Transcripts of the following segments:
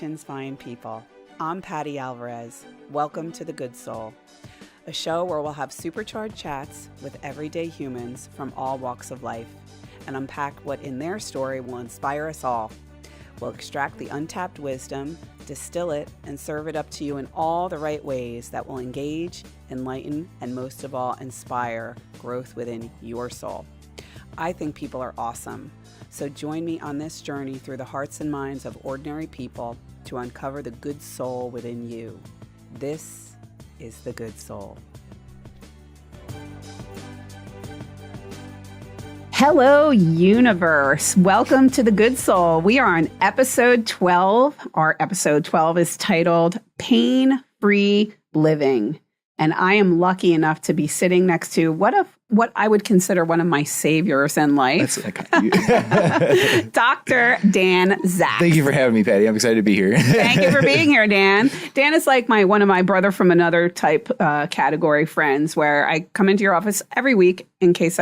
nation's fine people. I'm Patti Alvarez. Welcome to The Good Soul, a show where we'll have supercharged chats with everyday humans from all walks of life and unpack what in their story will inspire us all. We'll extract the untapped wisdom, distill it, and serve it up to you in all the right ways that will engage, enlighten, and most of all, inspire growth within your soul. I think people are awesome. So join me on this journey through the hearts and minds of ordinary people to uncover the good soul within you. This is The Good Soul. Hello, universe. Welcome to The Good Soul. We are on episode 12. Our episode 12 is titled Pain-Free Living. And I am lucky enough to be sitting next to what I would consider one of my saviors in life, Dr. Dan Zagst. Thank you for having me, Patti. I'm excited to be here. Thank you for being here, Dan. Dan is like one of my brother from another type category friends, where I come into your office every week in case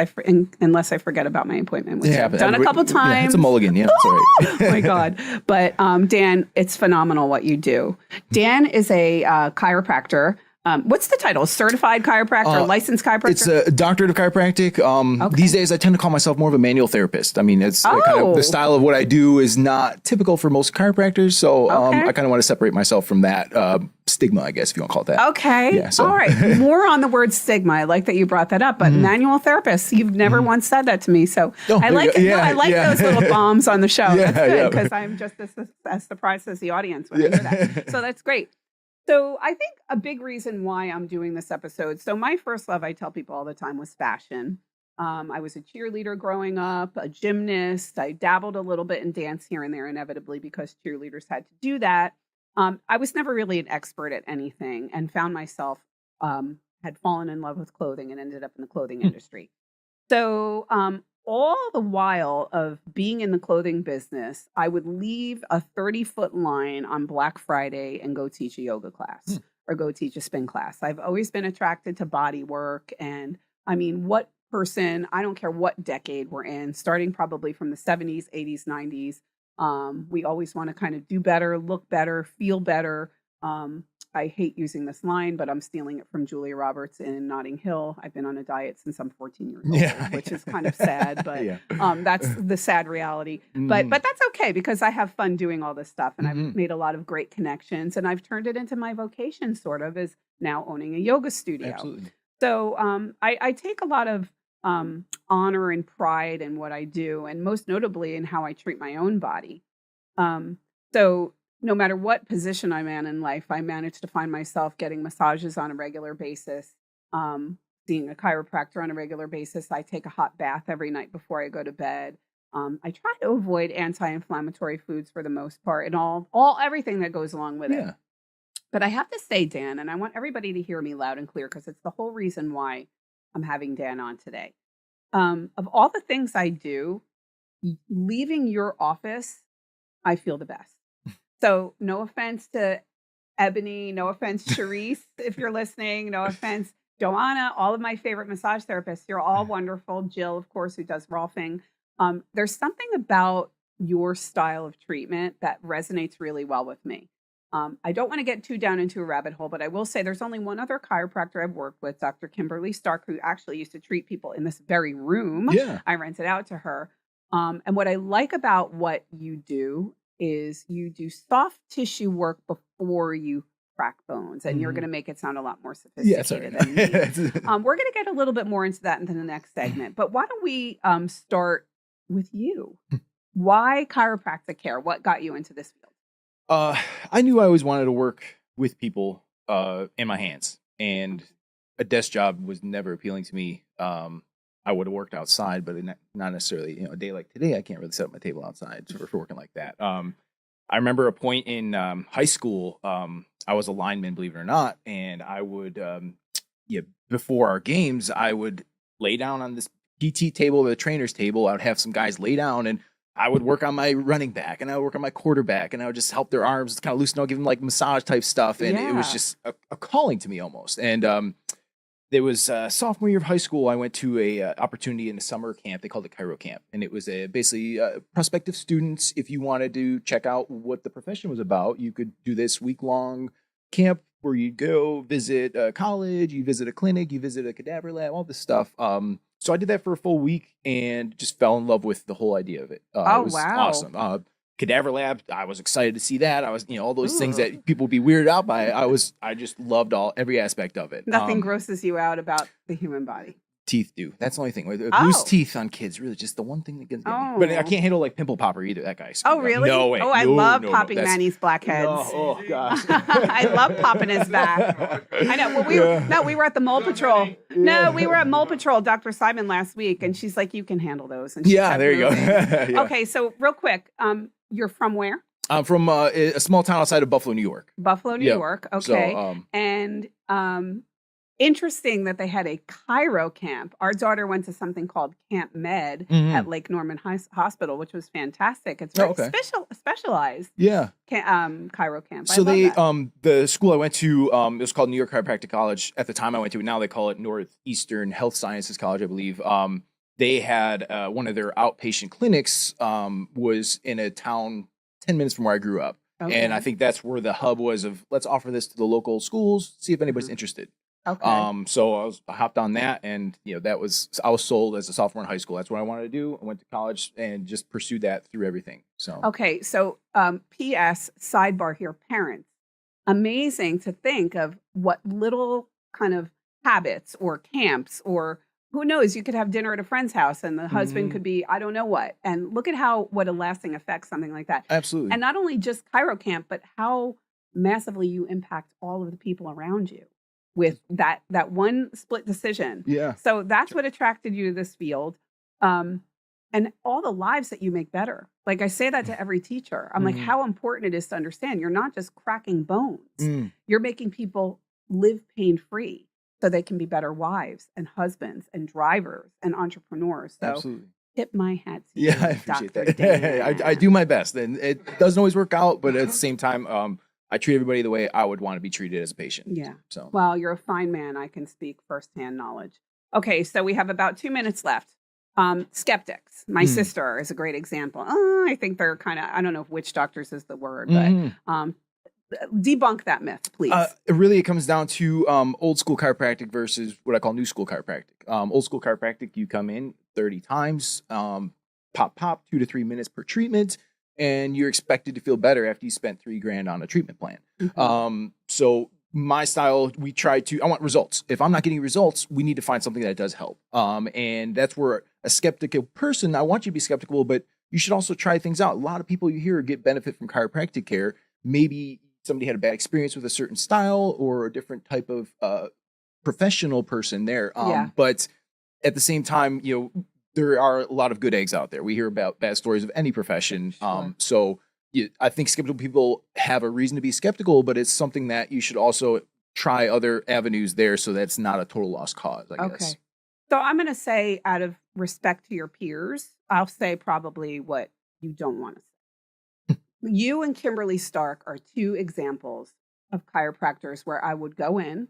unless I forget about my appointment, which I've done a couple times. Yeah, it's a mulligan. Yeah, that's all right. Oh my God. But Dan, it's phenomenal what you do. Dan is a chiropractor. What's the title? Certified chiropractor, licensed chiropractor? It's a doctorate of chiropractic. Okay. These days, I tend to call myself more of a manual therapist. I mean, it's kind of the style of what I do is not typical for most chiropractors. So I kind of want to separate myself from that stigma, I guess, if you want to call it that. Okay. Yeah, so. All right. More on the word stigma. I like that you brought that up. But manual therapist, you've never once said that to me. So I like it. I like those little bombs on the show. That's good because I'm just as surprised as the audience when I hear that. So that's great. So I think a big reason why I'm doing this episode, so my first love, I tell people all the time, was fashion. I was a cheerleader growing up, a gymnast. I dabbled a little bit in dance here and there, inevitably, because cheerleaders had to do that. I was never really an expert at anything and found myself, had fallen in love with clothing and ended up in the clothing industry. So all the while of being in the clothing business, I would leave a 30-foot line on Black Friday and go teach a yoga class or go teach a spin class. I've always been attracted to body work. And I mean, what person, I don't care what decade we're in, starting probably from the 70s, 80s, 90s, we always want to kind of do better, look better, feel better. I hate using this line, but I'm stealing it from Julia Roberts in Notting Hill. I've been on a diet since I'm 14 years old, which is kind of sad, but that's the sad reality. But that's okay because I have fun doing all this stuff and I've made a lot of great connections and I've turned it into my vocation sort of as now owning a yoga studio. Absolutely. So I take a lot of honor and pride in what I do and most notably in how I treat my own body. So no matter what position I'm in life, I manage to find myself getting massages on a regular basis, seeing a chiropractor on a regular basis. I take a hot bath every night before I go to bed. I try to avoid anti-inflammatory foods for the most part and everything that goes along with it. But I have to say, Dan, and I want everybody to hear me loud and clear because it's the whole reason why I'm having Dan on today. Of all the things I do, leaving your office, I feel the best. So no offense to Ebony, no offense, Charisse, if you're listening, no offense, Joanna, all of my favorite massage therapists, you're all wonderful. Jill, of course, who does Rolfing. There's something about your style of treatment that resonates really well with me. I don't want to get too down into a rabbit hole, but I will say there's only one other chiropractor I've worked with, Dr. Kimberly Stark, who actually used to treat people in this very room. Yeah. I rented out to her. And what I like about what you do is you do soft tissue work before you crack bones. And you're going to make it sound a lot more sophisticated than me. We're going to get a little bit more into that in the next segment. But why don't we start with you? Why chiropractic care? What got you into this field? I knew I always wanted to work with people in my hands. And a desk job was never appealing to me. I would have worked outside, but not necessarily, a day like today, I can't really set up my table outside for working like that. I remember a point in high school, I was a lineman, believe it or not. And I would, before our games, I would lay down on this PT table, the trainer's table. I would have some guys lay down and I would work on my running back and I would work on my quarterback and I would just help their arms kind of loosen up, give them like massage type stuff. And it was just a calling to me almost. And There was sophomore year of high school. I went to a opportunity in a summer camp. They called it Chiro Camp, and it was basically prospective students. If you wanted to check out what the profession was about, you could do this week-long camp where you go visit a college, you visit a clinic, you visit a cadaver lab, all this stuff. So I did that for a full week and just fell in love with the whole idea of it. Oh, It was wow. awesome. Cadaver lab, I was excited to see that. I was, all those things Ooh. that people would be weirded out by. I just loved every aspect of it. Nothing grosses you out about the human body. Teeth do. That's the only thing. Loose Oh. teeth on kids, really just the one thing that gets me. Oh. But I can't handle like pimple popper either. That guy's. Oh, really? No way. Oh, I No, love no, popping that's- Manny's blackheads. No, oh gosh. I love popping his back. I know. Well, we were at the Mole Patrol. No, we were at Mole Patrol, Dr. Simon last week, and she's like, "You can handle those." And she Yeah, kept there you go. moving. Yeah. Okay, so real quick, you're from where? I'm from a small town outside of Buffalo, New York. Buffalo, New Yep. York. Okay, So, and interesting that they had a chiro camp. Our daughter went to something called Camp Med Mhm. at Lake Norman Hospital, which was fantastic. It's Oh, very okay. specialized yeah. chiro camp. I So love they, that. the school I went to, it was called New York Chiropractic College. At the time I went to it, now they call it Northeastern Health Sciences College, I believe. They had one of their outpatient clinics was in a town 10 minutes from where I grew up. Okay. And I think that's where the hub was of let's offer this to the local schools, see if anybody's interested. Okay. So I hopped on that, and I was sold as a sophomore in high school. That's what I wanted to do. I went to college and just pursued that through everything. So Okay, so P.S. sidebar here, parents. Amazing to think of what little kind of habits or camps or who knows, you could have dinner at a friend's house and the husband Mhm. could be, I don't know what. And look at what a lasting effect something like that. absolutely. And not only just chiro camp, but how massively you impact all of the people around you with that one split decision. Yeah. So that's what attracted you to this field. And all the lives that you make better. Like I say that to every teacher. I'm like, Mhm. how important it is to understand you're not just cracking bones. Mm. You're making people live pain-free so they can be better wives and husbands and drivers and entrepreneurs. So Absolutely. tip my hat to Yeah, you, I appreciate Dr. that. Dan. I do my best, and it doesn't always work out, but at the same time, I treat everybody the way I would want to be treated as a patient. Yeah. So Well, you're a fine man. I can speak firsthand knowledge. Okay, so we have about 2 minutes left. Skeptics. My sister is a great example. I think they're kind of, I don't know if witch doctors is the word, but debunk that myth, please. It comes down to old school chiropractic versus what I call new school chiropractic. Old school chiropractic, you come in 30 times, pop, 2 to 3 minutes per treatment, and you're expected to feel better after you spent $3,000 on a treatment plan. So my style, I want results. If I'm not getting results, we need to find something that does help. And that's where a skeptical person, I want you to be skeptical, but you should also try things out. A lot of people you hear get benefit from chiropractic care. Maybe somebody had a bad experience with a certain style or a different type of professional person there. Yeah. But at the same time, there are a lot of good eggs out there. We hear about bad stories of any profession. Sure. So I think skeptical people have a reason to be skeptical, but it's something that you should also try other avenues there so that's not a total lost cause, I guess. So I'm going to say, out of respect to your peers, I'll say probably what you don't want to say. You and Kimberly Stark are 2 examples of chiropractors where I would go in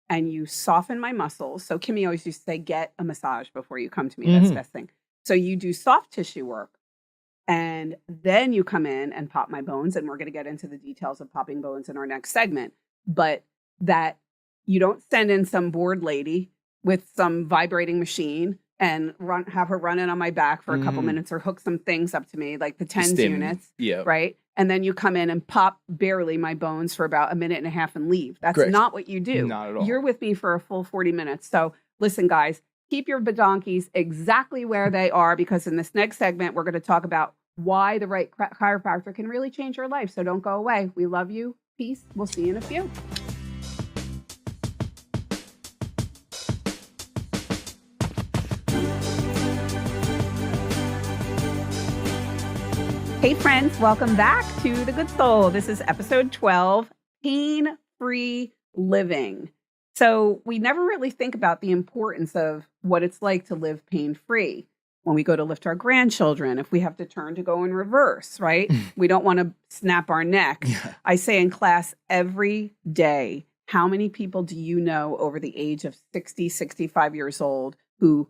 and you soften my muscles. So Kimmy always used to say, get a massage before you come to me. That's the best thing. So you do soft tissue work. And then you come in and pop my bones. And we're going to get into the details of popping bones in our next segment. But that you don't send in some bored lady with some vibrating machine and have her run in on my back for a couple minutes or hook some things up to me, like the TENS units. Yeah. Right. And then you come in and pop barely my bones for about a minute and a half and leave. That's Correct. not what you do. Not at all. You're with me for a full 40 minutes. So listen, guys, keep your badonkies exactly where they are, because in this next segment, we're going to talk about why the right chiropractor can really change your life. So don't go away. We love you. Peace. We'll see you in a few. Hey friends, welcome back to The Good Soul. This is episode 12, Pain-Free Living. So we never really think about the importance of what it's like to live pain-free. When we go to lift our grandchildren, if we have to turn to go in reverse, right? We don't want to snap our neck. Yeah. I say in class every day, how many people do you know over the age of 60, 65 years old who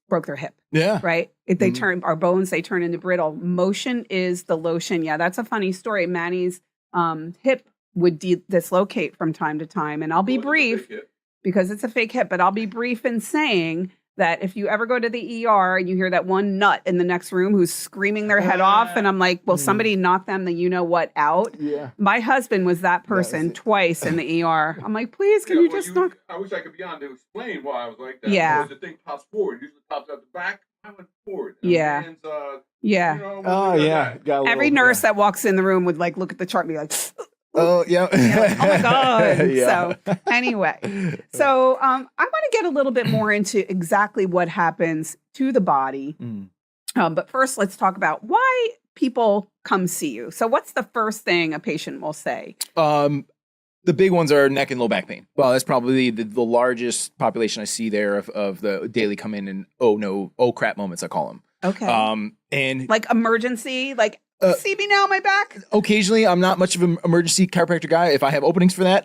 broke their hip? Yeah. Right? If they turn our bones, they turn into brittle. Motion is the lotion. Yeah, that's a funny story. Manny's hip would dislocate from time to time. And I'll be brief because it's a fake hip, but I'll be brief in saying that if you ever go to the ER and you hear that one nut in the next room who's screaming their head off, and I'm like, well, somebody knock them the you-know-what out. Yeah. My husband was that person twice in the ER. I'm like, please, can you just knock? I wish I could be on to explain why I was like that. Yeah. Because the thing pops forward. Usually pops out the back. I went forward. Yeah. Man's, Yeah. You know, Oh, yeah. Every nurse that walks in the room would like look at the chart and be like, oh, yeah. like, oh my God. Yeah. So anyway, so I want to get a little bit more into exactly what happens to the body. But first, let's talk about why people come see you. So what's the first thing a patient will say? The big ones are neck and low back pain. Well, that's probably the largest population I see there of the daily come in and oh crap moments, I call them. Okay. And like emergency, like see me now, my back. Occasionally, I'm not much of an emergency chiropractor guy if I have openings for that.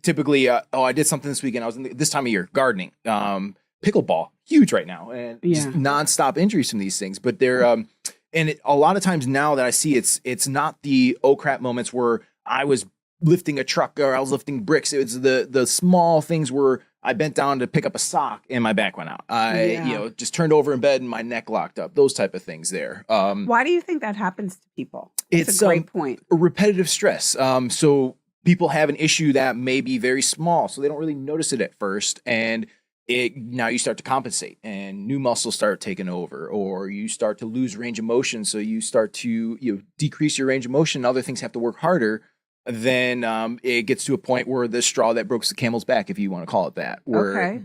Typically, I did something this weekend. I was in this time of year gardening, pickleball, huge right now, and just nonstop injuries from these things. But they're a lot of times now that I see it's not the oh crap moments where I was lifting a truck or I was lifting bricks. It was the small things where I bent down to pick up a sock and my back went out. I just turned over in bed and my neck locked up. Those type of things there. Why do you think that happens to people? It's a great point. Repetitive stress. So people have an issue that may be very small, so they don't really notice it at first. And now you start to compensate and new muscles start taking over, or you start to lose range of motion. So you start to decrease your range of motion. Other things have to work harder. Then it gets to a point where the straw that broke the camel's back, if you want to call it that, where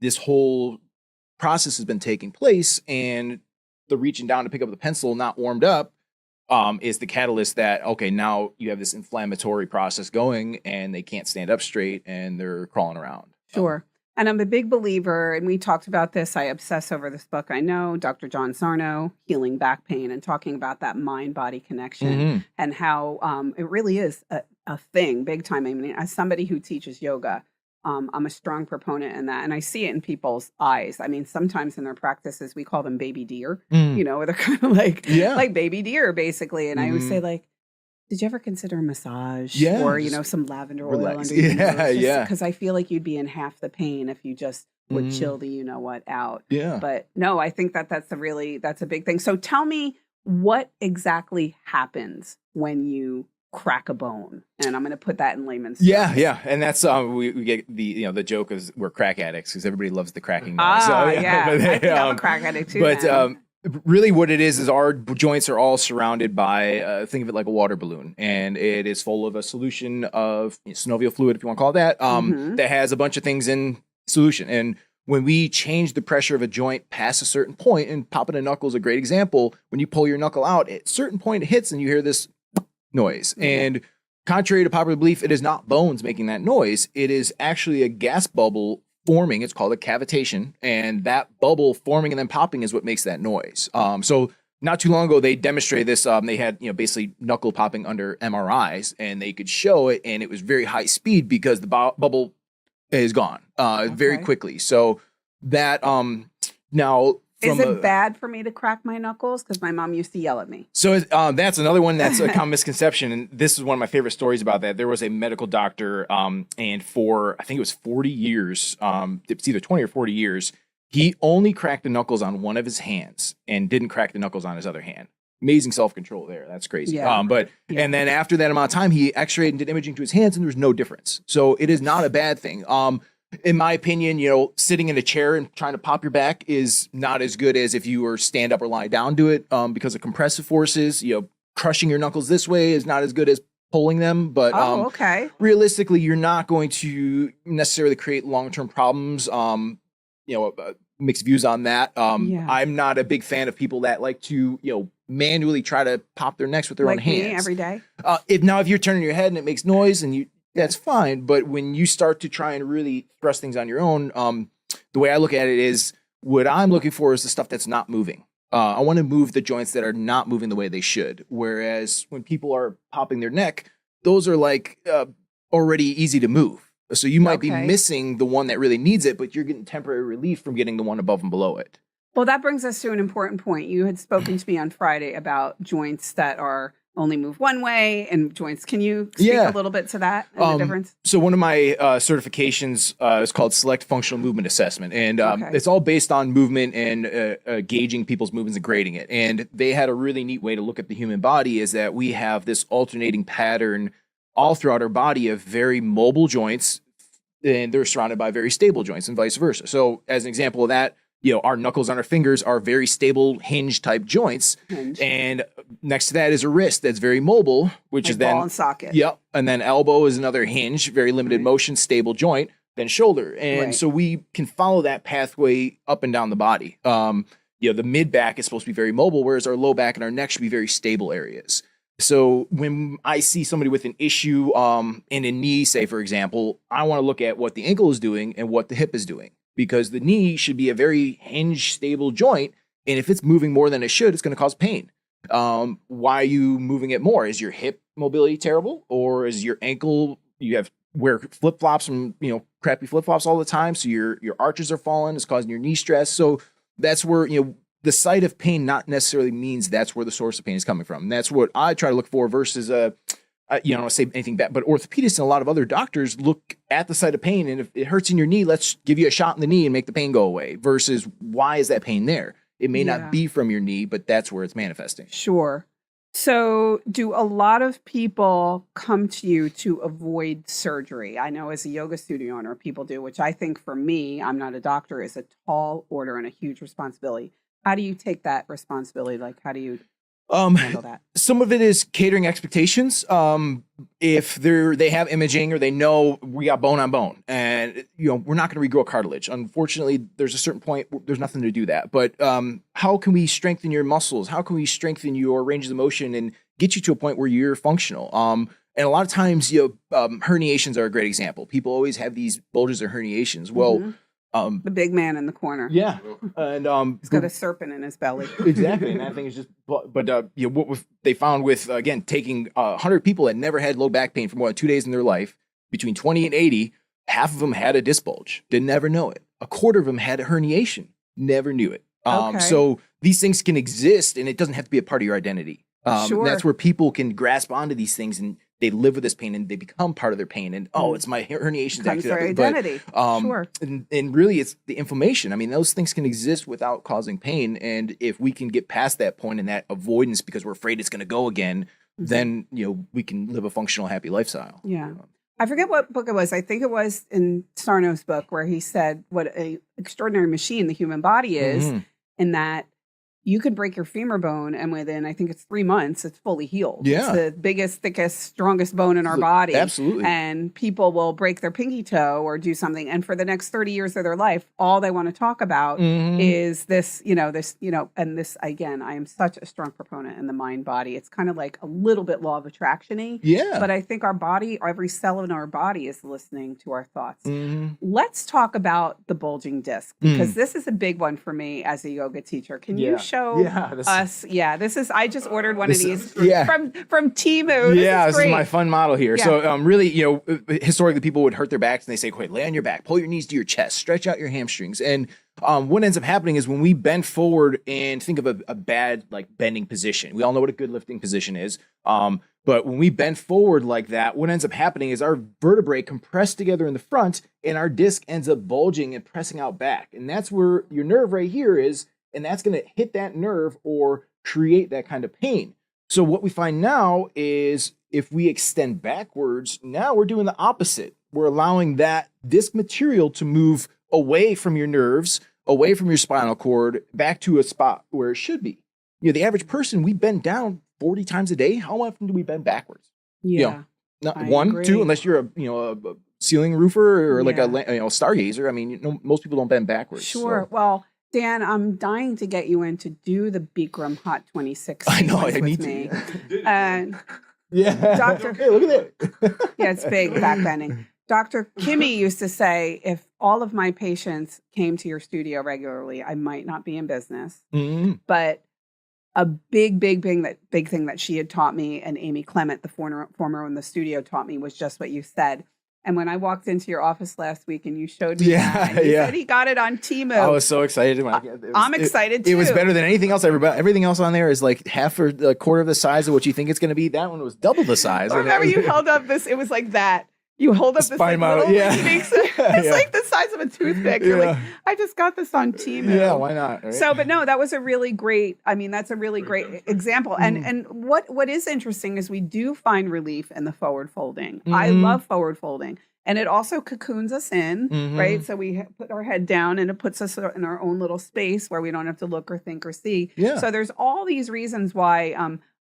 this whole process has been taking place, and the reaching down to pick up the pencil not warmed up is the catalyst that, okay, now you have this inflammatory process going and they can't stand up straight and they're crawling around. Sure. And I'm a big believer, and we talked about this. I obsess over this book. I know Dr. John Sarno, Healing Back Pain, and talking about that mind-body connection and how it really is a thing, big time. I mean, as somebody who teaches yoga, I'm a strong proponent in that. And I see it in people's eyes. I mean, sometimes in their practices, we call them baby deer, where they're kind of like baby deer, basically. And I always say, like, did you ever consider a massage or, some lavender oil under your nose? Because I feel like you'd be in half the pain if you just would chill the you-know-what out. Yeah. But no, I think that's a big thing. So tell me what exactly happens when you crack a bone. And I'm going to put that in layman's terms. Yeah. And that's, we get the joke is we're crack addicts because everybody loves the cracking noise. I think I'm a crack addict too. But, really what it is our joints are all surrounded by, think of it like a water balloon, and it is full of a solution of synovial fluid, if you want to call it that, that has a bunch of things in solution. And when we change the pressure of a joint past a certain point, and popping a knuckle is a great example, when you pull your knuckle out, at a certain point it hits and you hear this noise. And contrary to popular belief, it is not bones making that noise. It is actually a gas bubble forming. It's called a cavitation, and that bubble forming and then popping is what makes that noise. So not too long ago, they demonstrated this. They had basically knuckle popping under MRIs, and they could show it, and it was very high speed because the bubble is gone very quickly. So that now. Is it bad for me to crack my knuckles? Because my mom used to yell at me. So that's another one that's a common misconception. And this is one of my favorite stories about that. There was a medical doctor, and for, I think it was 40 years, it's either 20 or 40 years, he only cracked the knuckles on one of his hands and didn't crack the knuckles on his other hand. Amazing self-control there. That's crazy. And then after that amount of time, he x-rayed and did imaging to his hands, and there was no difference. So it is not a bad thing. In my opinion, sitting in a chair and trying to pop your back is not as good as if you were stand up or lie down to it because of compressive forces. Crushing your knuckles this way is not as good as pulling them. But realistically, you're not going to necessarily create long-term problems. Mixed views on that. I'm not a big fan of people that like to, manually try to pop their necks with their own hands. Me every day. If you're turning your head and it makes noise and that's fine. But when you start to try and really thrust things on your own, the way I look at it is what I'm looking for is the stuff that's not moving. I want to move the joints that are not moving the way they should. Whereas when people are popping their neck, those are like already easy to move. So you might be Okay. missing the one that really needs it, but you're getting temporary relief from getting the one above and below it. Well, that brings us to an important point. You had spoken to me on Friday about joints that are only move one way and joints. Can you speak Yeah. a little bit to that and the difference? So one of my certifications is called Select Functional Movement Assessment, and Okay. it's all based on movement and gauging people's movements and grading it. And they had a really neat way to look at the human body is that we have this alternating pattern all throughout our body of very mobile joints, and they're surrounded by very stable joints and vice versa. So as an example of that, our knuckles on our fingers are very stable hinge type joints. Hinge. And next to that is a wrist that's very mobile, which Like is then ball and socket. Yep. And then elbow is another hinge, very limited Right. motion, stable joint, then shoulder. And Right. so we can follow that pathway up and down the body. The mid back is supposed to be very mobile, whereas our low back and our neck should be very stable areas. So when I see somebody with an issue in a knee, say, for example, I want to look at what the ankle is doing and what the hip is doing, because the knee should be a very hinge stable joint. And if it's moving more than it should, it's going to cause pain. Why are you moving it more? Is your hip mobility terrible, or is your ankle, you have wear flip-flops and crappy flip-flops all the time, so your arches are falling, it's causing your knee stress. So that's where the site of pain not necessarily means that's where the source of pain is coming from. And that's what I try to look for versus I don't want to say anything bad, but orthopedists and a lot of other doctors look at the site of pain, and if it hurts in your knee, let's give you a shot in the knee and make the pain go away, versus why is that pain there? It may Yeah. not be from your knee, but that's where it's manifesting. Sure. So, do a lot of people come to you to avoid surgery? I know as a yoga studio owner, people do, which I think for me, I'm not a doctor, is a tall order and a huge responsibility. How do you take that responsibility? Like, how do you handle that? Some of it is catering expectations. If they have imaging or they know we got bone on bone, and we're not going to regrow cartilage. Unfortunately, there's a certain point where there's nothing to do that. But how can we strengthen your muscles? How can we strengthen your ranges of motion and get you to a point where you're functional? And a lot of times, herniations are a great example. People always have ththese bulges or herniations. Well, The big man in the corner. yeah, and He's got a serpent in his belly. exactly, and that thing is just. But what they found with again taking 100 people that never had low back pain for more than 2 days in their life, between 20 and 80, half of them had a disc bulge, didn't ever know it. A quarter of them had a herniation, never knew it. Okay. So these things can exist, and it doesn't have to be a part of your identity. Sure. That's where people can grasp onto these things, and they live with this pain, and they become part of their pain. And it's my herniation's Becomes acted their up. But, identity. Sure. and really, it's the inflammation. I mean, those things can exist without causing pain. And if we can get past that point and that avoidance because we're afraid it's going to go again, then we can live a functional, happy lifestyle. Yeah. I forget what book it was. I think it was in Sarno's book where he said what an extraordinary machine the human body is, Mhm. and that you could break your femur bone and within, I think it's 3 months, it's fully healed. Yeah. It's the biggest, thickest, strongest bone in our body. Absolutely. And people will break their pinky toe or do something. And for the next 30 years of their life, all they want to talk about Mhm. is this, and this, again, I am such a strong proponent in the mind body. It's kind of like a little bit law of attraction-y. Yeah. But I think our body, every cell in our body is listening to our thoughts. Mhm. Let's talk about the bulging disc, because this is a big one for me as a yoga teacher. Can you show us? Yeah, this is, I just ordered one of these from Temu. This great. is my fun model here. Yeah. So really, historically people would hurt their backs and they say, "Wait, lay on your back, pull your knees to your chest, stretch out your hamstrings." And what ends up happening is when we bend forward and think of a bad like bending position, we all know what a good lifting position is. But when we bend forward like that, what ends up happening is our vertebrae compress together in the front and our disc ends up bulging and pressing out back. And that's where your nerve right here is, and that's going to hit that nerve or create that kind of pain. So what we find now is if we extend backwards, now we're doing the opposite. We're allowing that disc material to move away from your nerves, away from your spinal cord, back to a spot where it should be. The average person, we bend down 40 times a day. How often do we bend backwards? Yeah. Not I one, agree. two, unless you're a ceiling roofer or like Yeah. a stargazer. I mean, most people don't bend backwards. Sure. So. Well, Dan, I'm dying to get you in to do the Bikram Hot 26 I know, sequence I with need me. to. And Yeah. Doctor- Hey, look at that. yeah, it's big back bending. Dr. Kimmy used to say, if all of my patients came to your studio regularly, I might not be in business. Mhm. But a big thing that she had taught me, and Amy Clement, the former in the studio, taught me, was just what you said. And when I walked into your office last week and you showed me that, and you said he got it on Temu. I was so excited. I'm excited too. It was better than anything else. Everything else on there is like half or a quarter of the size of what you think it's going to be. That one was double the size. I remember you held up this, it was like that. You hold up this like, little it's like the size of a toothpick. You're like, I just got this on Temu. Yeah, why not? Right? So, but no, that was a really great, that's a really great example. And what is interesting is we do find relief in the forward folding. I love forward folding. And it also cocoons us in, right? So we put our head down and it puts us in our own little space where we don't have to look or think or see. Yeah. So there's all these reasons why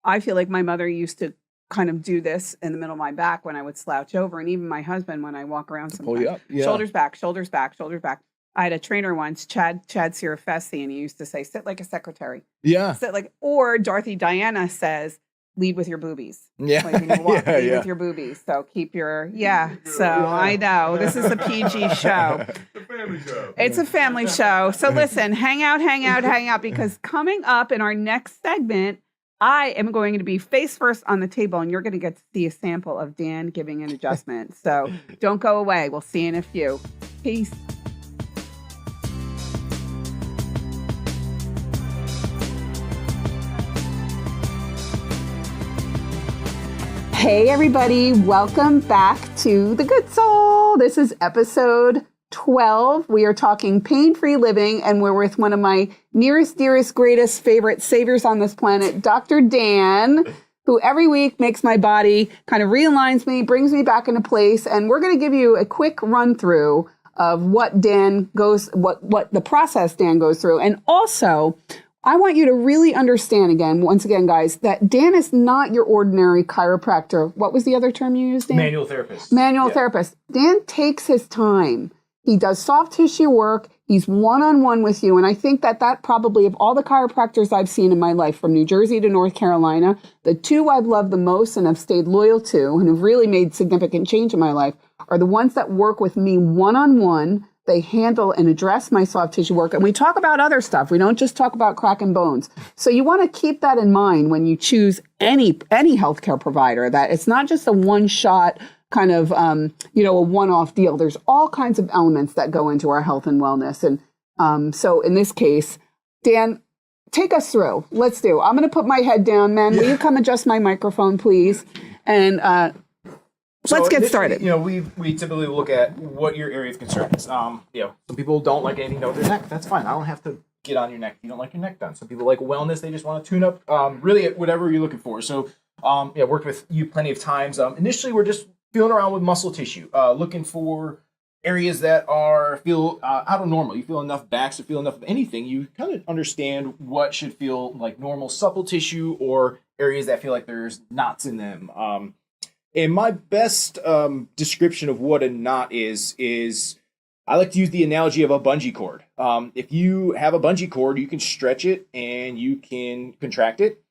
I feel like my mother used to kind of do this in the middle of my back when I would slouch over. And even my husband, when I walk around sometimes, pull you up. Yeah. Shoulders back, shoulders back, shoulders back. I had a trainer once, Chad Sirafesi, and he used to say, sit like a secretary. Yeah. Sit like, or Dorothy Diana says, lead with your boobies. Yeah. Like when you walk, lead with your boobies. So keep your, I know. This is a PG show. It's a family show. It's a family show. So listen, hang out, because coming up in our next segment, I am going to be face first on the table, and you're going to get to see a sample of Dan giving an adjustment. So don't go away. We'll see you in a few. Peace. Hey, everybody. Welcome back to The Good Soul. This is episode 12. We are talking pain-free living, and we're with one of my nearest, dearest, greatest, favorite saviors on this planet, Dr. Dan, who every week makes my body, kind of realigns me, brings me back into place. And we're going to give you a quick run through of what the process Dan goes through. And also, I want you to really understand once again, guys, that Dan is not your ordinary chiropractor. What was the other term you used, Dan? Manual therapist. Therapist. Dan takes his time. He does soft tissue work. He's one-on-one with you. And I think that probably, of all the chiropractors I've seen in my life, from New Jersey to North Carolina, the two I've loved the most and have stayed loyal to and have really made significant change in my life are the ones that work with me one-on-one. They handle and address my soft tissue work. And we talk about other stuff. We don't just talk about cracking bones. So you want to keep that in mind when you choose any healthcare provider, that it's not just a one-shot kind of, a one-off deal. There's all kinds of elements that go into our health and wellness. And so in this case, Dan, take us through. Let's do. I'm going to put my head down, man. Will you come adjust my microphone, please? And let's get started. We typically look at what your area of concern is. Some people don't like anything done with their neck. That's fine. I don't have to get on your neck. You don't like your neck done. Some people like wellness. They just want to tune up. Really, whatever you're looking for. So, worked with you plenty of times. Initially, we're just feeling around with muscle tissue, looking for areas that feel out of normal. You feel enough backs or feel enough of anything. You kind of understand what should feel like normal supple tissue, or areas that feel like there's knots in them. And my best description of what a knot is I like to use the analogy of a bungee cord. If you have a bungee cord, you can stretch it and you can contract it.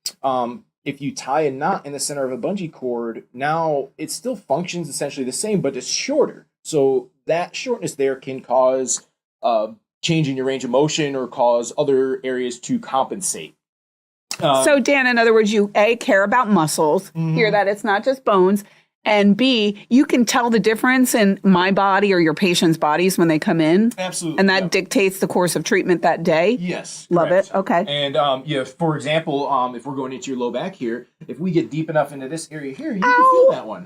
If you tie a knot in the center of a bungee cord, now it still functions essentially the same, but it's shorter. So that shortness there can cause change in your range of motion or cause other areas to compensate. So Dan, in other words, you care about muscles, hear that it's not just bones, and B, you can tell the difference in my body or your patient's bodies when they come in. Absolutely. And that dictates the course of treatment that day. Yes. Love correct. it. Okay. And for example, if we're going into your low back here, if we get deep enough into this area here, you can feel that one.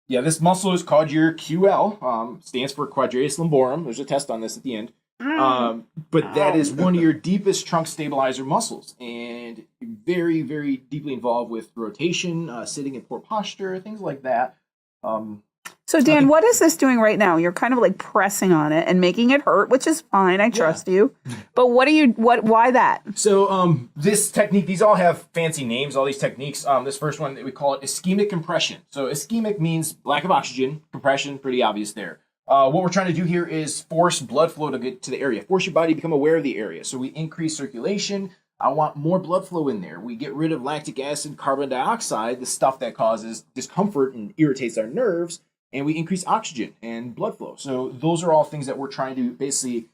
This muscle is called your QL, stands for quadratus lumborum. There's a test on this at the end. But that is one of your deepest trunk stabilizer muscles, and very, very deeply involved with rotation, sitting in poor posture, things like that. So Dan, what is this doing right now? You're kind of like pressing on it and making it hurt, which is fine. I trust you. But why that? So this technique, these all have fancy names, all these techniques. This first one, we call it ischemic compression. So ischemic means lack of oxygen, compression, pretty obvious there. What we're trying to do here is force blood flow to get to the area, force your body to become aware of the area. So we increase circulation. I want more blood flow in there. We get rid of lactic acid, carbon dioxide, the stuff that causes discomfort and irritates our nerves, and we increase oxygen and blood flow. So those are all things that we're trying to basically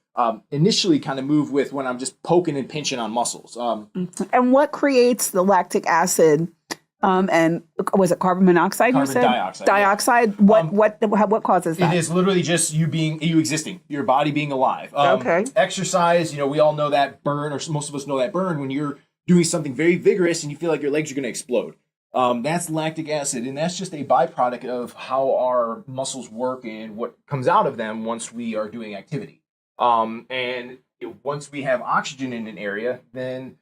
initially kind of move with when I'm just poking and pinching on muscles. And what creates the lactic acid? And was it carbon monoxide? Carbon you said dioxide. Dioxide. Yeah. What causes that? It is literally just you existing, your body being alive. Okay. Exercise, we all know that burn, or most of us know that burn when you're doing something very vigorous and you feel like your legs are going to explode. That's lactic acid, and that's just a byproduct of how our muscles work and what comes out of them once we are doing activity. Once we have oxygen in an area, then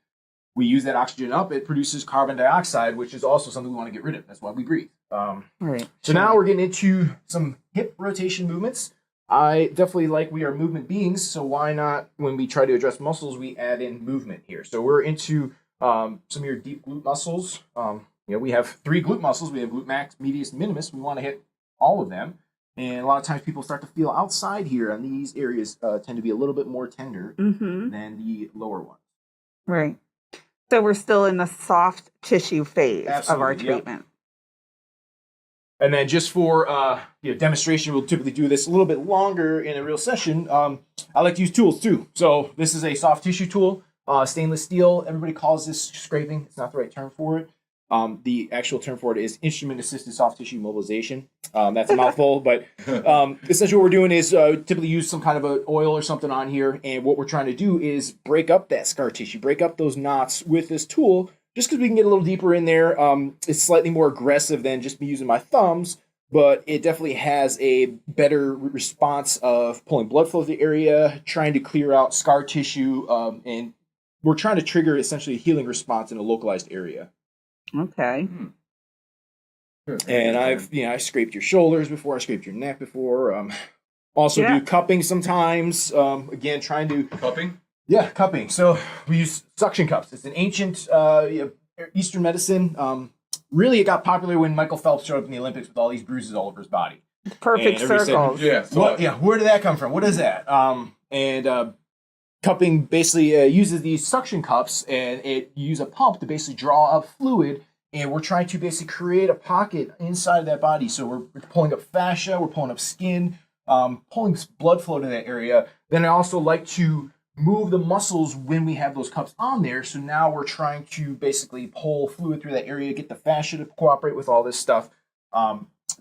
we use that oxygen up. It produces carbon dioxide, which is also something we want to get rid of. That's why we breathe. Right. So now we're getting into some hip rotation movements. I definitely we are movement beings, so why not, when we try to address muscles, we add in movement here. So we're into some of your deep glute muscles. We have 3 glute muscles. We have glute max, medius, and minimus. We want to hit all of them. And a lot of times people start to feel outside here, and these areas tend to be a little bit more tender than the lower ones. Right. So we're still in the soft tissue phase of our treatment. Yep. And then just for demonstration, we'll typically do this a little bit longer in a real session. I like to use tools too. So this is a soft tissue tool, stainless steel. Everybody calls this scraping. It's not the right term for it. The actual term for it is instrument-assisted soft tissue mobilization. That's a mouthful, but essentially what we're doing is typically use some kind of an oil or something on here, and what we're trying to do is break up that scar tissue, break up those knots with this tool, just because we can get a little deeper in there. It's slightly more aggressive than just me using my thumbs, but it definitely has a better response of pulling blood flow to the area, trying to clear out scar tissue, and we're trying to trigger essentially a healing response in a localized area. Okay. And I scraped your shoulders before. I scraped your neck before. Also do cupping sometimes. Again, trying to Cupping? Yeah, cupping. So we use suction cups. It's an ancient Eastern medicine. Really, it got popular when Michael Phelps showed up in the Olympics with all these bruises all over his body. Perfect circles. Where did that come from? What is that? Cupping basically uses these suction cups, and you use a pump to basically draw up fluid, and we're trying to basically create a pocket inside of that body. So we're pulling up fascia, we're pulling up skin, pulling blood flow to that area. Then I also like to move the muscles when we have those cups on there. So now we're trying to basically pull fluid through that area, get the fascia to cooperate with all this stuff.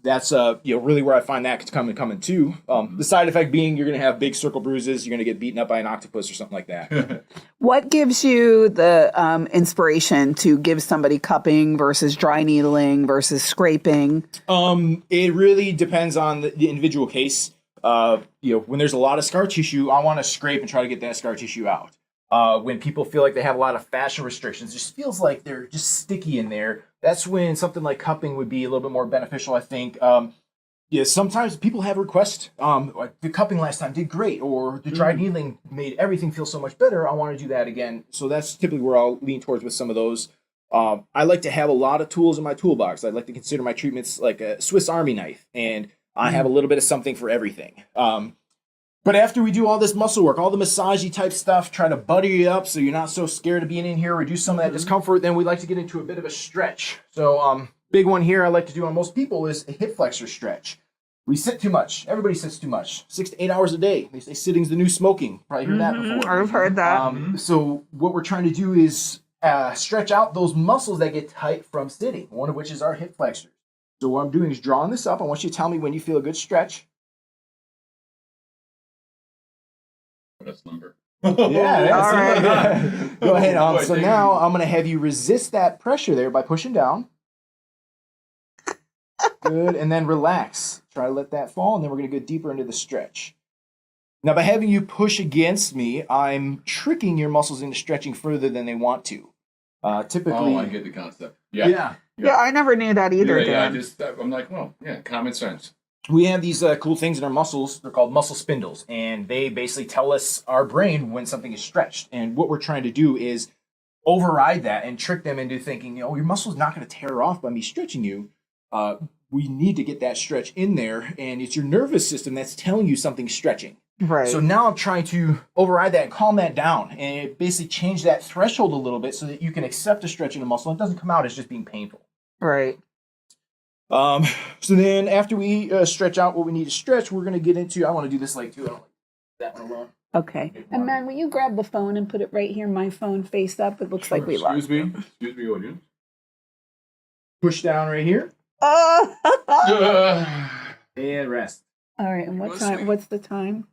That's really where I find that coming too. The side effect being you're going to have big circle bruises. You're going to get beaten up by an octopus or something like that. What gives you the inspiration to give somebody cupping versus dry needling versus scraping? It really depends on the individual case. When there's a lot of scar tissue, I want to scrape and try to get that scar tissue out. When people feel like they have a lot of fascia restrictions, it just feels like they're just sticky in there. That's when something like cupping would be a little bit more beneficial, I think. Sometimes people have requests. The cupping last time did great, or the dry needling made everything feel so much better. I want to do that again. So that's typically where I'll lean towards with some of those. I like to have a lot of tools in my toolbox. I like to consider my treatments like a Swiss Army knife, and I have a little bit of something for everything. But after we do all this muscle work, all the massagey type stuff, try to butter you up so you're not so scared of being in here, reduce some of that discomfort, then we like to get into a bit of a stretch. So big one here I like to do on most people is a hip flexor stretch. We sit too much. Everybody sits too much. 6 to 8 hours a day. They say sitting's the new smoking. Probably heard that before. I've heard that. So what we're trying to do is stretch out those muscles that get tight from sitting, one of which is our hip flexors. So what I'm doing is drawing this up. I want you to tell me when you feel a good stretch. That's number. Yeah, all right. Go ahead. So now I'm going to have you resist that pressure there by pushing down. Good. And then relax. Try to let that fall, and then we're going to go deeper into the stretch. Now, by having you push against me, I'm tricking your muscles into stretching further than they want to. Typically. Oh, I get the concept. Yeah. Yeah, I never knew that either. I'm like, common sense. We have these cool things in our muscles. They're called muscle spindles, and they basically tell us, our brain, when something is stretched. And what we're trying to do is override that and trick them into thinking, your muscle's not going to tear off by me stretching you. We need to get that stretch in there, and it's your nervous system that's telling you something's stretching. Right. So now I'm trying to override that and calm that down, and basically change that threshold a little bit so that you can accept a stretch in a muscle. It doesn't come out as just being painful. Right. So then after we stretch out what we need to stretch, we're going to get into, I want to do this leg too. I don't like that one alone. Okay. And man, will you grab the phone and put it right here? My phone face up. It looks like we lost. Excuse me, audience. Push down right here Uh, and rest. All right. And what Let's time? see. What's the time?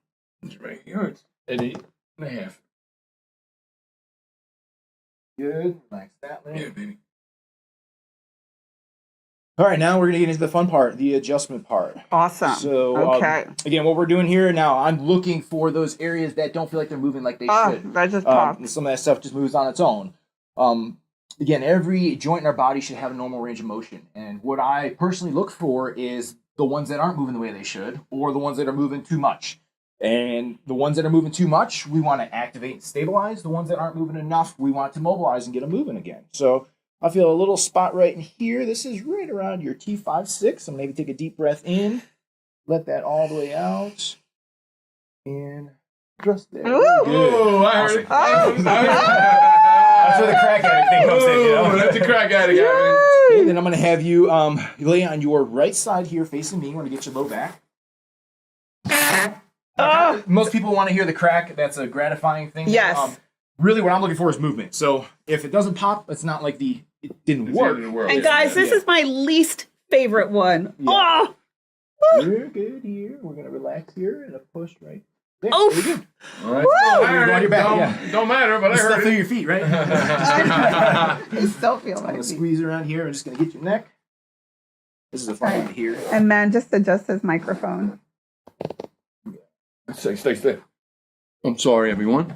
it's right here. It's at 8:30. Good. Relax that leg. Yeah, baby. All right, now we're going to get into the fun part, the adjustment part. Awesome. So, Okay. Again, what we're doing here now, I'm looking for those areas that don't feel like they're moving like they should. That just popped. And some of that stuff just moves on its own. Again, every joint in our body should have a normal range of motion. And what I personally look for is the ones that aren't moving the way they should, or the ones that are moving too much. And the ones that are moving too much, we want to activate and stabilize. The ones that aren't moving enough, we want to mobilize and get them moving again. So I feel a little spot right in here. This is right around your T5-6. I'm maybe take a deep breath in, let that all the way out, and just there. Ooh. Good. Oh, I heard it. Awesome. That's where the crack addict thing comes in, you know? Oh, that's the crack addict. Okay, then I'm going to have you lay on your right side here facing me. I'm going to get your low back. Most people want to hear the crack. That's a gratifying thing. Yes. Really, what I'm looking for is movement. So if it doesn't pop, it's not like it didn't It's work. the end of the world. And guys, this is my least favorite one. Yeah. Oh. You're good here. We're going to relax here and a push right there. Oof. Very good. All right. Woo! I heard You're on it. your back, Don't, yeah. don't matter, but I Stuff heard through it. your feet, right? I still feel I'm like going to squeeze around here. I'm just going to get your neck. This is a fun one here. And man, just adjust his microphone. Stay. I'm sorry, everyone.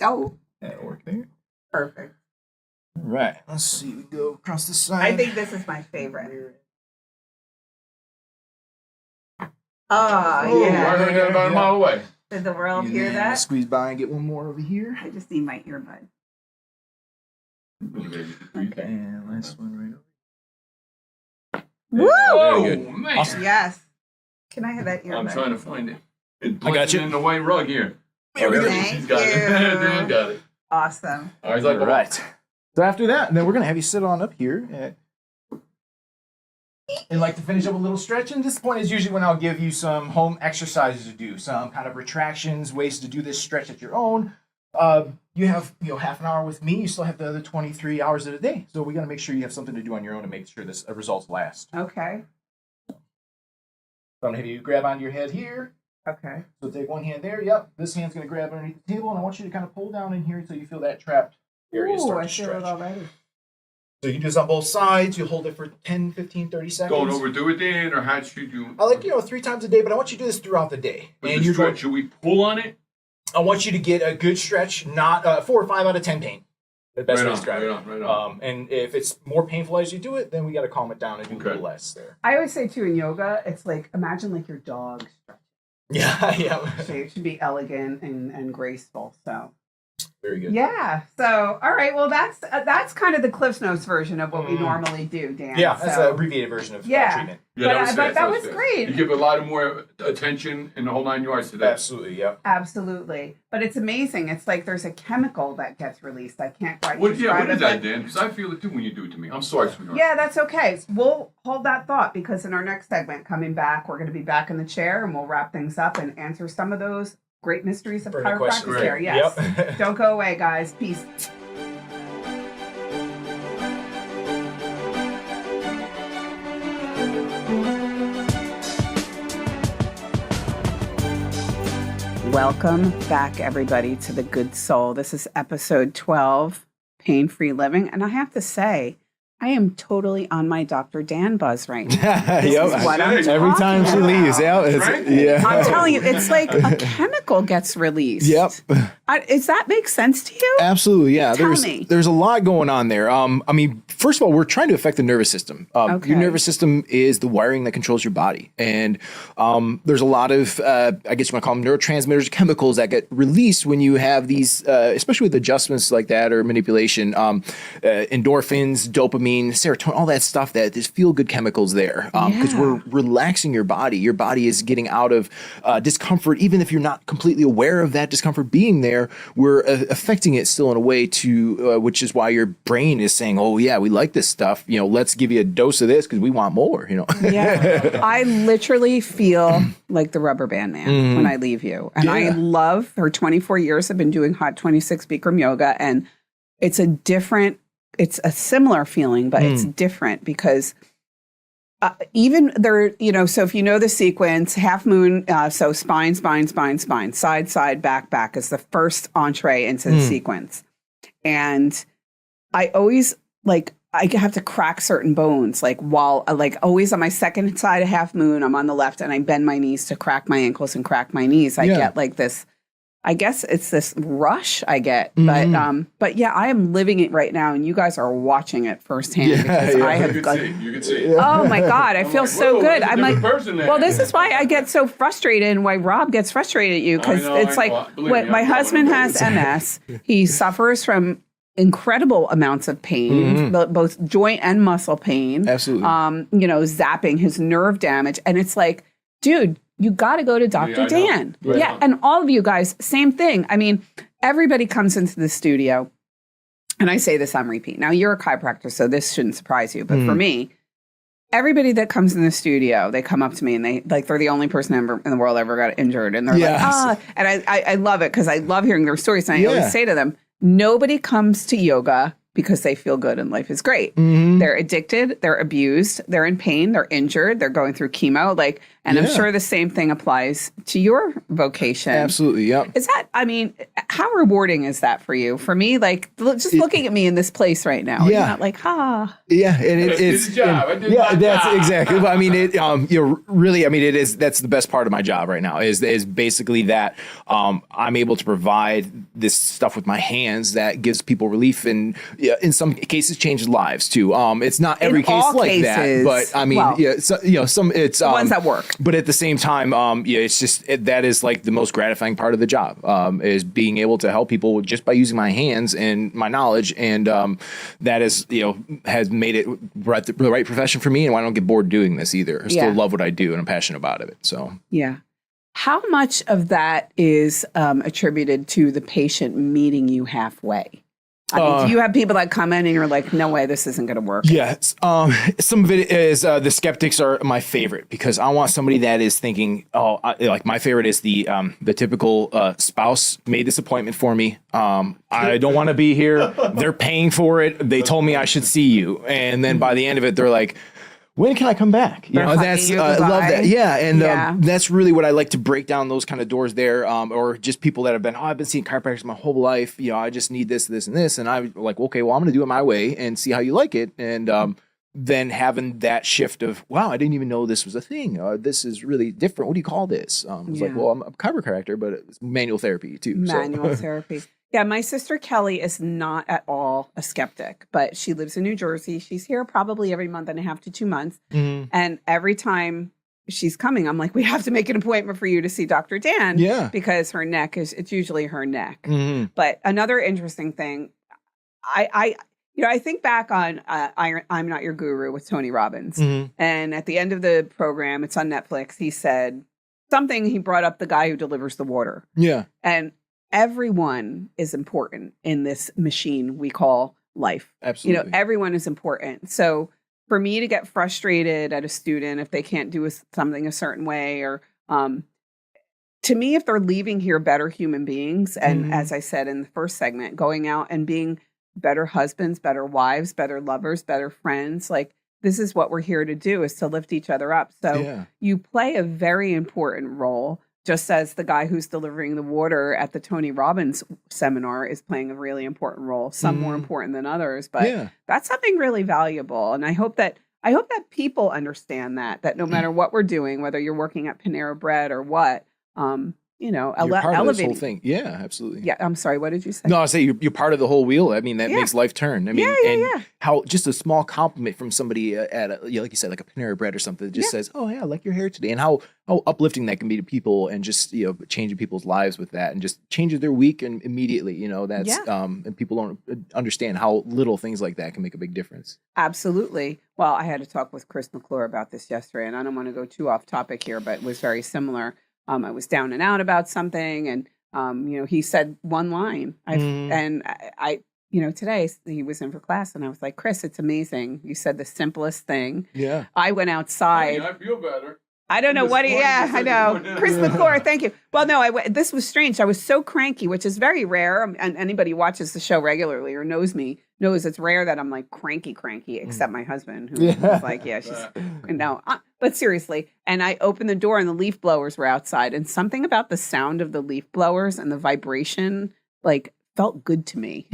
Oh, That'll work there. perfect. All right. Let's see. We go across the side. I think this is my favorite. Oh, Oh, I yeah. heard that about a mile away. Did the world And hear then that? Squeeze by and get one more over here. I just need my earbud. Okay. And last one right over. Woo! Oh, Very good. man. Awesome. Yes. Can I have that earbud? I'm trying to find it. It's I got you. in the white rug here. There we go. Thank She's got it. you. Dan got it. Awesome. All right, he's like, All right. So after that, then we're going to have you sit on up here. And like to finish up a little stretch. And this point is usually when I'll give you some home exercises to do, some kind of retractions, ways to do this stretch at your own. You have half an hour with me. You still have the other 23 hours of the day. So we got to make sure you have something to do on your own to make sure this results last. Okay. So I'm going to have you grab onto your head here. Okay. So take one hand there. Yep. This hand's going to grab underneath the table. And I want you to kind of pull down in here until you feel that trapped area Ooh, start I to feel stretch. it already. So you can do this on both sides. You'll hold it for 10, 15, 30 seconds. Don't overdo it, Dan, or how should you? I like, 3 times a day, but I want you to do this throughout the day. With And the you're stretch, going, should we pull on it? I want you to get a good stretch, not 4 or 5 out of 10 pain. The best way to describe it. Right on. And if it's more painful as you do it, then we got to calm it down and do a little less there. I always say too in yoga, it's like imagine like your dog stretching. Yeah. So it should be elegant and graceful. So Very good. yeah. So all right. Well, that's kind of the Cliff's Notes version of what we normally do, Dan. Yeah, that's so. an abbreviated version of Yeah. treatment. Yeah, But that was fast. great. You give a lot of more attention in the whole 9 yards to that. Absolutely, yeah. Absolutely. But it's amazing. It's like there's a chemical that gets released. I can't quite What describe is it, that, but- Dan? Because I feel it too when you do it to me. I'm sorry, sweetheart. Yeah, that's okay. We'll hold that thought because in our next segment coming back, we're going to be back in the chair and we'll wrap things up and answer some of those great mysteries of Burning chiropractic questions. care. Yes. Yep. Don't go away, guys. Peace. Welcome back, everybody, to The Good Soul. This is episode 12, Pain-Free Living. And I have to say, I am totally on my Dr. Dan buzz right now. This is what I'm Every time she talking leaves, about. yeah. I'm telling you, it's like a chemical gets released. Yep. Does that make sense to you? Absolutely, yeah. Tell There's me. there's a lot going on there. I mean, first of all, we're trying to affect the nervous system. Okay. Your nervous system is the wiring that controls your body, and there's a lot of I guess you want to call them neurotransmitters, chemicals that get released when you have these, especially with adjustments like that or manipulation. Endorphins, dopamine, serotonin, all that stuff. That there's feel good chemicals there because Yeah. we're relaxing your body. Your body is getting out of discomfort, even if you're not completely aware of that discomfort being there. there, we're affecting it still in a way to, which is why your brain is saying, oh yeah, we like this stuff. You know, let's give you a dose of this because we want more, you know? Yeah. I literally feel like the rubber band man when I leave you. And I love, for 24 years, I've been doing hot 26 Bikram yoga, and it's a similar feeling, but it's different because even there, you know, so if you know the sequence, half moon, so spine, side, side, back is the first entree into the sequence. And I always I have to crack certain bones, always on my second side of half moon, I'm on the left and I bend my knees to crack my ankles and crack my knees. I get like this, I guess it's this rush I get, but yeah, I am living it right now, and you guys are watching it firsthand because I have. You can see. Oh my God, I feel so good. I'm like, well, this is why I get so frustrated, and why Rob gets frustrated at you, because it's like what my husband has MS. He suffers from incredible amounts of pain, both joint and muscle pain. Absolutely. You know, zapping, his nerve damage, and it's like, dude, you got to go to Dr. Dan. Right. Yeah. And all of you guys, same thing. I mean, everybody comes into the studio, and I say this on repeat. Now, you're a chiropractor, so this shouldn't surprise you. But for me, everybody that comes in the studio, they come up to me and they're the only person ever in the world ever got injured. And they're like, and I love it because I love hearing their stories. And I always say to them, nobody comes to yoga because they feel good and life is great. They're addicted, they're abused, they're in pain, they're injured, they're going through chemo. And I'm sure the same thing applies to your vocation. Absolutely, yeah. Is that, I mean, how rewarding is that for you? For me, just looking at me in this place right now, you're not like, Yeah, and it's a job. That's exactly. I mean, really, I mean, that's the best part of my job right now is basically that I'm able to provide this stuff with my hands that gives people relief and in some cases changes lives too. It's not every case like that, but I mean, some it's the ones that work. But at the same time, it's just that is like the most gratifying part of the job is being able to help people just by using my hands and my knowledge, and that is has made it the right profession for me, and I don't get bored doing this either. I still love what I do, and I'm passionate about it. So yeah. How much of that is attributed to the patient meeting you halfway? I mean, do you have people that come in and you're like, no way, this isn't going to work? Yes. Some of it is the skeptics are my favorite because I want somebody that is thinking, like my favorite is the typical spouse made this appointment for me. I don't want to be here. They're paying for it. They told me I should see you. And then by the end of it, they're like, when can I come back? That's I love that. Yeah, and that's really what I like to break down those kind of doors there, or just people that have been, I've been seeing chiropractors my whole life. I just need this, this, and this, and I'm like, okay, well, I'm going to do it my way and see how you like it, and then having that shift of, wow, I didn't even know this was a thing. This is really different. What do you call this? It's like, well, I'm a chiropractor, but it's manual therapy too. Manual therapy. Yeah, my sister Kelly is not at all a skeptic, but she lives in New Jersey. She's here probably every month and a half to 2 months. And every time she's coming, I'm like, we have to make an appointment for you to see Dr. Dan. Yeah. Because her neck it's usually her neck. But another interesting thing, I think back on I'm Not Your Guru with Tony Robbins. And at the end of the program, it's on Netflix, he said something, he brought up the guy who delivers the water. Yeah. And everyone is important in this machine we call life. Absolutely. Everyone is important. So for me to get frustrated at a student if they can't do something a certain way, or to me, if they're leaving here better human beings, and as I said in the first segment, going out and being better husbands, better wives, better lovers, better friends, like this is what we're here to do, is to lift each other up. So you play a very important role. Just as the guy who's delivering the water at the Tony Robbins seminar is playing a really important role, some more important than others, but that's something really valuable. And I hope that people understand that no matter what we're doing, whether you're working at Panera Bread or what, you're part of this whole thing. Yeah, absolutely. Yeah, I'm sorry. What did you say? No, I say you're part of the whole wheel. I mean, that makes life turn. I mean, how just a small compliment from somebody at like you said, like a Panera Bread or something that just says, "Oh yeah, I like your hair today," and how uplifting that can be to people, and just changing people's lives with that, and just changes their week and immediately. That's and people don't understand how little things like that can make a big difference. Absolutely. Well, I had to talk with Chris McClure about this yesterday, and I don't want to go too off topic here, but it was very similar. I was down and out about something, and He said one line. Mhm. And today he was in for class and I was like, Chris, it's amazing. You said the simplest thing. Yeah. I went outside. Hey, I feel better. I don't know This what morning yeah, you I said know. you went Chris in. McClure, thank you. Well, no, this was strange. I was so cranky, which is very rare. And anybody who watches the show regularly or knows me knows it's rare that I'm like cranky, except my husband who was like, yeah, she's, no. But seriously. And I opened the door and the leaf blowers were outside. And something about the sound of the leaf blowers and the vibration, like, felt good to me.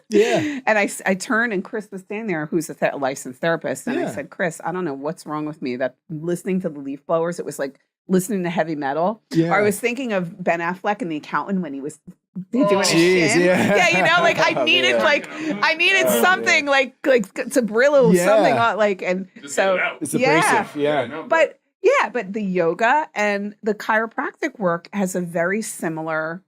Yeah. And I turned and Chris was standing there, who's a licensed therapist. And I Yeah. said, Chris, I don't know what's wrong with me that listening to the leaf blowers, it was like listening to heavy metal. Yeah. Or I was thinking of Ben Affleck in The Accountant when he was doing his Jeez, shin. yeah. Like I needed something like to brillo Yeah. something like, and Just so get it out. It's yeah. abrasive. Yeah. no, But the yoga and the chiropractic work has a very similar,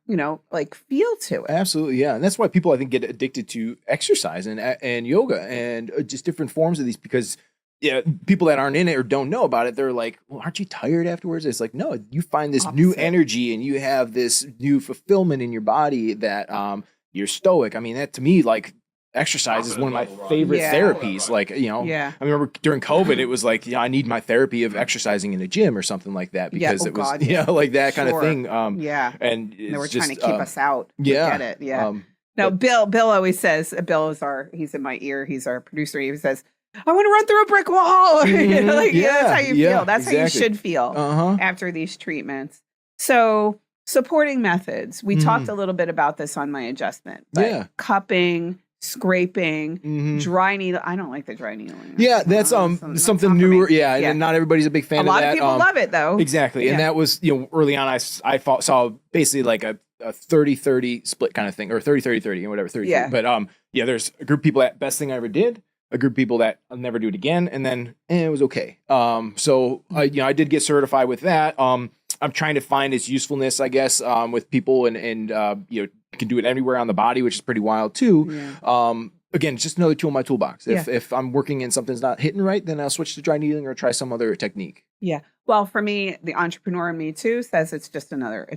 like feel to it. Absolutely, yeah, and that's why people I think get addicted to exercise and yoga and just different forms of these because people that aren't in it or don't know about it, they're like, well, aren't you tired afterwards? It's like, no, you find this new Opposite. energy and you have this new fulfillment in your body that you're stoic. I mean, that to me, like exercise is one of my favorite Yeah. therapies. Like, Yeah. I remember during COVID, it was like, I need my therapy of exercising in a gym or something like that Yeah. because Oh, it was, God, yeah. like that kind of Sure. thing. Yeah. And They were it's trying just, to keep us out. yeah. Get it. Yeah. No, but- Bill always says, Bill is he's in my ear. He's our producer. He says, I want to run through a brick wall. Mhm. That's how you Yeah, feel. That's how you exactly. should feel Uh-huh. after these treatments. So supporting methods. We talked a little bit about this on my adjustment. But Yeah. cupping, scraping, Mhm. dry needle. I don't like the dry needling. Yeah, that's not something for me. newer. Yeah, and not everybody's a big fan A of lot that. of people love it though. Exactly, and Yeah. that was early on. I saw basically like a 30-30 split kind of thing, or 30-30-30, or whatever. 30. Yeah. But there's a group of people that best thing I ever did. A group of people that I'll never do it again, and then it was okay. So I did get certified with that. I'm trying to find its usefulness, I guess, with people, and you can do it anywhere on the body, which is pretty wild too. Yeah. Again, it's just another tool in my toolbox. Yeah. If I'm working and something's not hitting right, then I'll switch to dry needling or try some other technique. Yeah. Well, for me, the entrepreneur in me too says it's another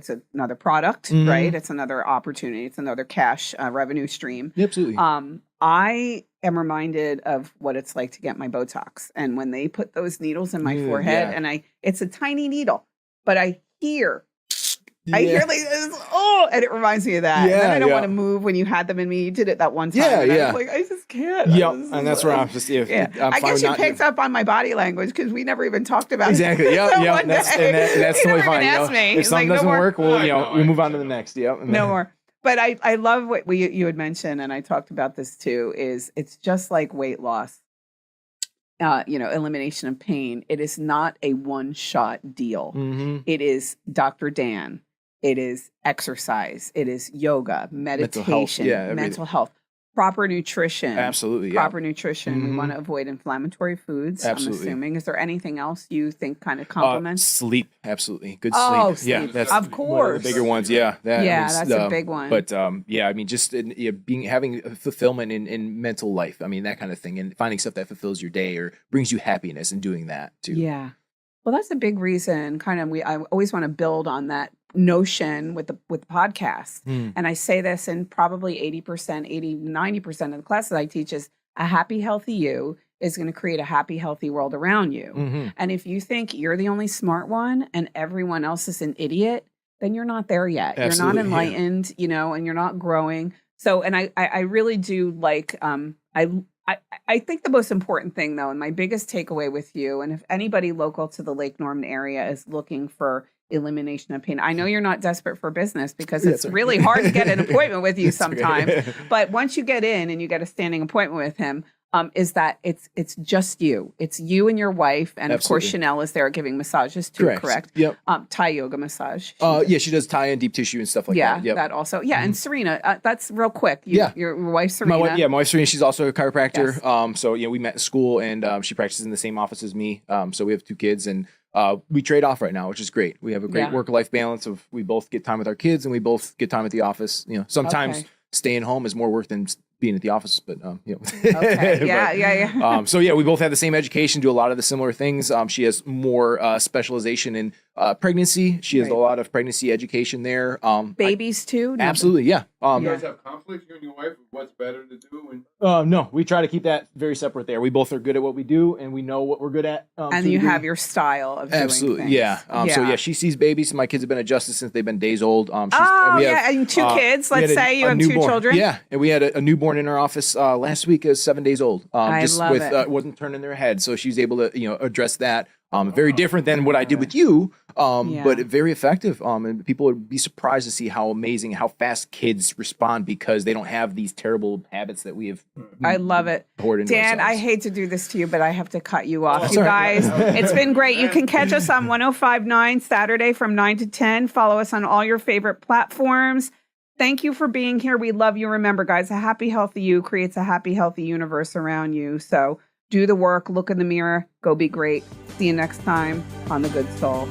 product, Mhm. right? It's another opportunity. It's another cash revenue stream. Absolutely. I am reminded of what it's like to get my Botox. And when they put those needles in my Yeah, forehead yeah. and it's a tiny needle, but I hear Yeah. like this, and it reminds me of that. And then Yeah, I don't yeah. want to move when you had them in me. You did it that one time. Yeah, and I yeah. was like, I just can't. Yep, This and is- that's where I'm just. I'm I fine guess with you not- picked up on my body language because we never even talked about Exactly. it. Yep. Yep. One That's day. that's You totally never fine. even asked me. If It's something like, no doesn't more. work, we'll I know, we'll I move on to know. the next. Yep. No more. But I love what you had mentioned, and I talked about this too, is it's just like weight loss, elimination of pain. It is not a one-shot deal. Mm-hmm. It is Dr. Dan. It is exercise. It is yoga, meditation, everything. mental health, proper nutrition. Absolutely. Yeah. Proper nutrition. We Mhm. want to avoid inflammatory foods. Absolutely. I'm assuming. Is there anything else you think kind of complements? Sleep. Absolutely. Good Oh, sleep. Yeah. sleep. That's Of one course. of the bigger ones. Yeah. That's a big one. But I mean, just having fulfillment in mental life. I mean, that kind of thing, and finding stuff that fulfills your day or brings you happiness, and doing that too. Yeah. Well, that's a big reason. I always want to build on that notion with the podcast. Mm. And I say this in probably 90% of the classes I teach is a happy, healthy you is going to create a happy, healthy world around you. Mm-hmm. And if you think you're the only smart one and everyone else is an idiot, then you're not there yet. Absolutely, You're not enlightened, and you're not growing. So, and I really do like, I think the most important thing though, and my biggest takeaway with you, and if anybody local to the Lake Norman area is looking for elimination of pain, I know you're not desperate for business because it's really hard to get an appointment with you sometimes. But once you get in and you get a standing appointment with him, is that it's just you. It's you and your wife, and of course Chanel is there giving massages too. Correct. Yep. Thai yoga massage. She does Thai and deep tissue and stuff like that. Yep. That also. Yeah, and Serena, that's real quick. Yeah. Your wife Serena. My wife Serena, she's also a chiropractor. Yes. So we met in school, and she practices in the same office as me. So we have 2 kids, and we trade off right now, which is great. We have a great work-life balance of we both get time with our kids, and we both get time at the office. Sometimes staying home is more work than being at the office, but Okay. Yeah. So we both have the same education, do a lot of the similar things. She has more specialization in pregnancy. She has Right. a lot of pregnancy education there. Babies too? No, Absolutely, yeah. You Yeah. guys have conflicts, you and your wife, of what's better to do? And No, we try to keep that very separate there. We both are good at what we do, and we know what we're good at. And you have your style of doing absolutely, things. yeah. So yeah, she sees babies. My kids have been adjusted since they've been days old. Oh, we have, yeah, and two kids. we Let's had say you a have newborn. two children. Yeah, and we had a newborn in our office last week, is 7 days old. I love it. Wasn't turning their head, so she's able to address that. Very different than what I did with you, Yeah. but very effective. And people would be surprised to see how amazing, how fast kids respond because they don't have these terrible habits that we have. I love it. poured into Dan, I ourselves. hate to do this to you, but I have to cut you off. You sorry. guys, it's been great. You can catch us on 105.9 Saturday from 9 to 10. Follow us on all your favorite platforms. Thank you for being here. We love you. Remember, guys, a happy, healthy you creates a happy, healthy universe around you. So do the work, look in the mirror, go be great. See you next time on The Good Soul.